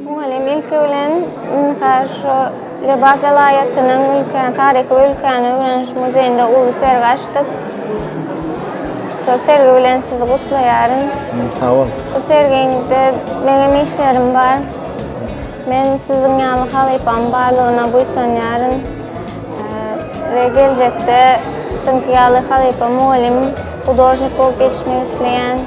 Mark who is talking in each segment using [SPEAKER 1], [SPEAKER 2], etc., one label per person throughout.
[SPEAKER 1] Muallim ilk ölen karşı Lebap vilayetinin ülken, tarihi ülkeni öğreniş muzeyinde ulu sergi açtık. Şu sergi bilen sizi kutlayarım.
[SPEAKER 2] Sağ ol.
[SPEAKER 1] Şu serginde benim işlerim var. Ben sizin ýaly halypam barlygyna buýsanýaryn ve gelecekde sizinki ýaly halypa muallim, hudojnik bolup ýetişmek isleýän.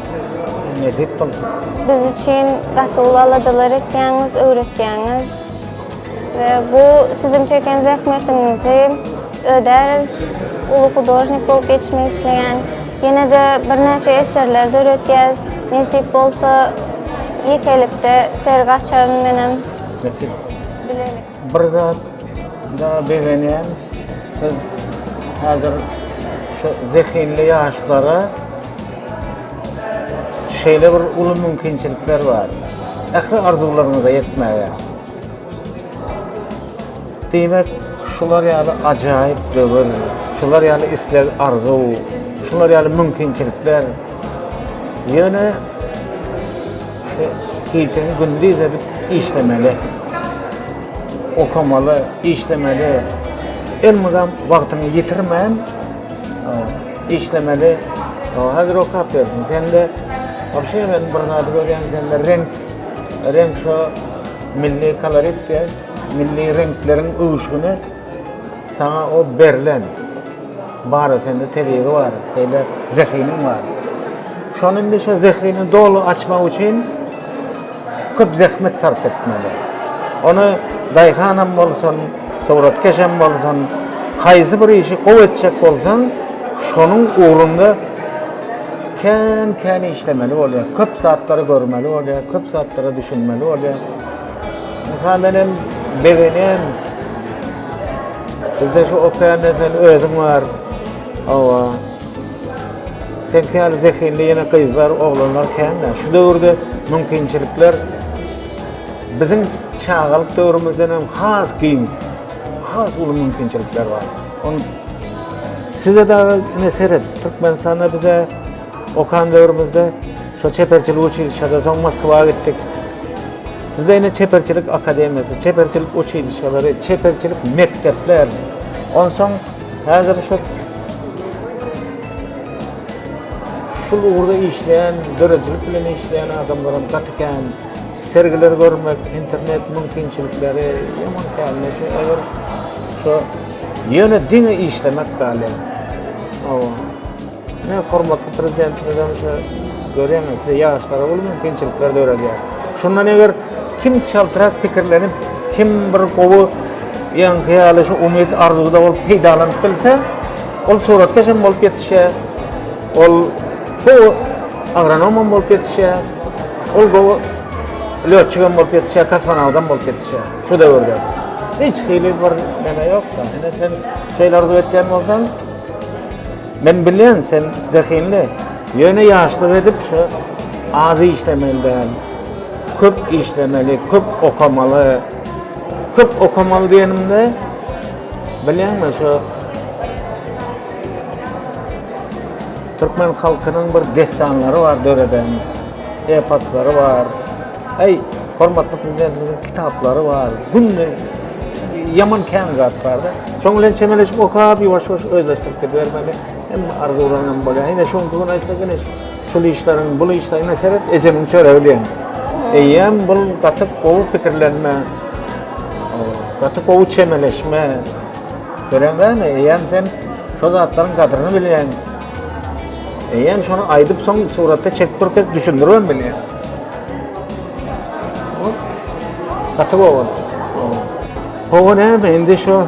[SPEAKER 2] Nesip bolsun.
[SPEAKER 1] Biz için gatawly aladalar etýäňiz, öwretýäňiz. Ve bu sizin çeken zähmetinizi öderiz. Ulu hudojnik bolup ýetişmek isleýän. Ýene de bir näçe eserlerde öwretýäs. Nesip bolsa ýekelikde sergi açaryn menem.
[SPEAKER 2] Nesip.
[SPEAKER 1] Bilelik.
[SPEAKER 2] Bir zat da beğenen siz hazır şu zehinli yaşlara şeyle bir ulu mümkünçilikler var. Ähli arzularınıza yetmeye. Demek şular ýaly ajaýyp döwür, şular ýaly isler arzu, şular ýaly mümkünçilikler. Ýöne geceni gündüz edip işlemeli, okumalı, işlemeli, elmeden vaktini yitirmeyen işlemeli. Hazır okuyup versin. Sen de ben bir nadir görüyorum, sen de renk şu milli kolorit diye, milli renklerin uyuşunu sana o berlen. Var sende tebiği var, şeyler zehinin var. Şonun da şu zehini dolu açmak için köp zahmet sarf etmeli. Onu dayhanam bolsun, suratkeşem bolsun, hayzy bir işi gow etjek bolsan, şonun uğrunda kän işlemeli bolýar. Köp saatlary görmeli bolýar, köp saatlary düşünmeli bolýar. Muhammenem begenem bizde şu okayan sen özüň var. Awa sen kän zehinli ýene gyzlar, oglanlar kän-de. Şu döwürde mümkinçilikler bizim çağalyk döwrümizden hem has giň, has ulu mümkinçilikler var. Size de ne seret, Türkmenistan'da bize okan döwrümizde şu çeperçilik uçuşlarda son Moskvaga gittik. Sizde yine çeperçilik akademiyası, çeperçilik uçuşları, çeperçilik mektepler. On son hazır şu uğurda işleyen, dörecilik bilen işleyen adamların katıken, sergiler görmek, internet mümkünçilikleri, yaman kâline şu eğer şu yöne dini işlemek gâli. Ne hormatly prezidentimizden şu görýäňiz, size ýaşlara ulu mümkünçilikler de öğrediyor. Şundan eger kim çaltırak pikirlenip, kim bir gowy ýanky şu umyt arzuda bolup peýdalanyp bilse, ol suratkeşem bolup ýetişýär. Ol bu agronom bolup ýetişýär. Ol gowy löçügen bolup ýetişýär, kosmonawtdan bolup ýetişýär. Şu döwürde. Hiç hyly bir neme ýok da. Ene sen şeýler öwretýän bolsaň, men bilýän sen zehinli, ýöne ýaşlyk edip şu azy işlemelden, köp işlemeli, köp okumaly. Köp okumaly diýenimde bilýänmi şu Türkmen halkynyň bir destanlary var döreden, eposlary var. Hormatly prezidentimizin kitaplary var. Günni yaman kän zat barda. Şoň bilen çemeleşip okap ýowaş-ýowaş özleşdirip bermeli. Hem arzulanan bolýar. Ýene şoň gün aýtsak ene şu işleriň, bu işleriň seret ejenin çöregi diýen. Eýem bul gatyp gowy pikirlenme, gatyp gowy çemeleşme. Göreňmi? Eýem sen şu zatlaryň gadryny bilýän. Eýem şonu aýdyp soň suratda çekip turup düşündirýän bilýän. Gatyp gowy. Gowy näme? Indi şu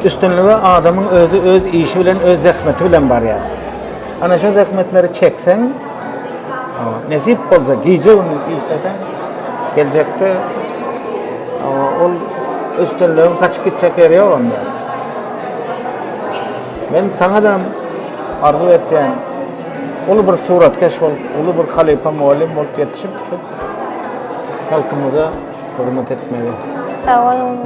[SPEAKER 2] üstünlüğü adamın öz işi bilen, öz zähmeti bilen barýar. Ana şu zähmetleri çekseň, nesip bolsa, giýje ony işlesen, gelecekde ol üstünlüğün kaçıp gitjek ýeri ýok onda. Men sana da arzu etýän, ulu bir suratkeş bolup, ulu bir halypa muallim bolup ýetişip şu halkymyza hyzmat etmeli.
[SPEAKER 1] Sağ olun.